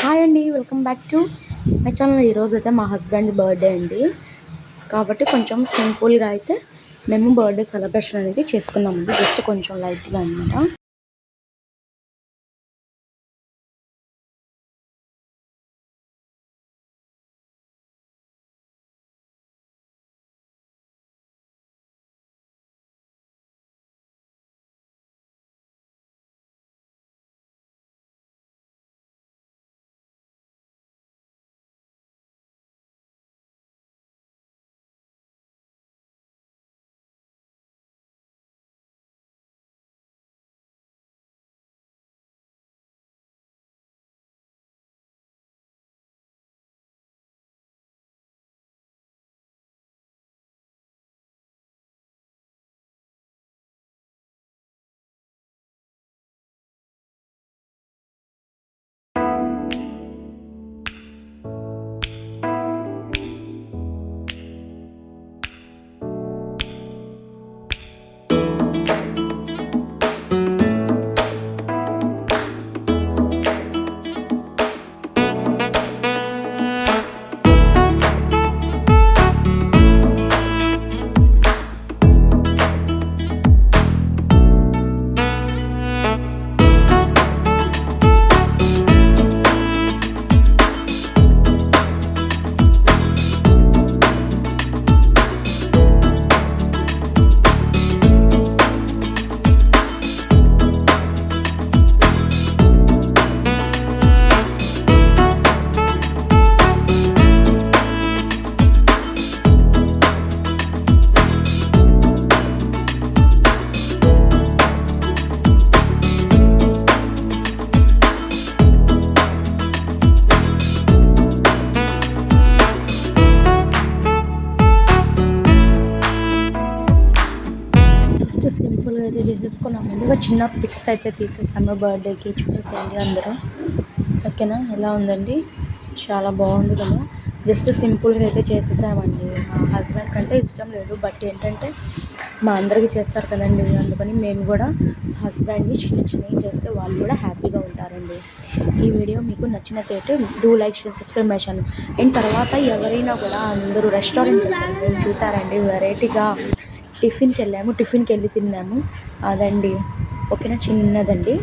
Hi అండి, welcome back to my channel. ఈరోజు అయితే మా హస్బెండ్ బర్త్డే అండి, కాబట్టి కొంచెం సింపుల్గా అయితే మేము బర్త్డే సెలబ్రేషన్ అనేది చేసుకున్నామండి. జస్ట్ కొంచెం లైట్గా అనమాట. జస్ట్ సింపుల్గా అయితే చేసేసుకున్నాం. ముందుగా చిన్న పిక్స్ అయితే తీసేసాము బర్త్డేకి, చూసేసేయండి అందరూ. ఓకేనా, ఎలా ఉందండి? చాలా బాగుంది కదా. జస్ట్ సింపుల్గా అయితే చేసేసామండి. మా హస్బెండ్ కంటే ఇష్టం లేదు, బట్ ఏంటంటే మా అందరికీ చేస్తారు కదండి, అందుకని మేము కూడా హస్బెండ్ని చిన్న చిన్నవి చేస్తే వాళ్ళు కూడా హ్యాపీగా ఉంటారండి. ఈ వీడియో మీకు నచ్చినట్లయితే do like, share, subscribe my channel. And తర్వాత ఎవరైనా కూడా అందరూ రెస్టారెంట్కి వెళ్ళాము, చూసారండి వెరైటీగా టిఫిన్కి వెళ్ళి తిన్నాము. అదండి, ఓకేనా, చిన్నదండి.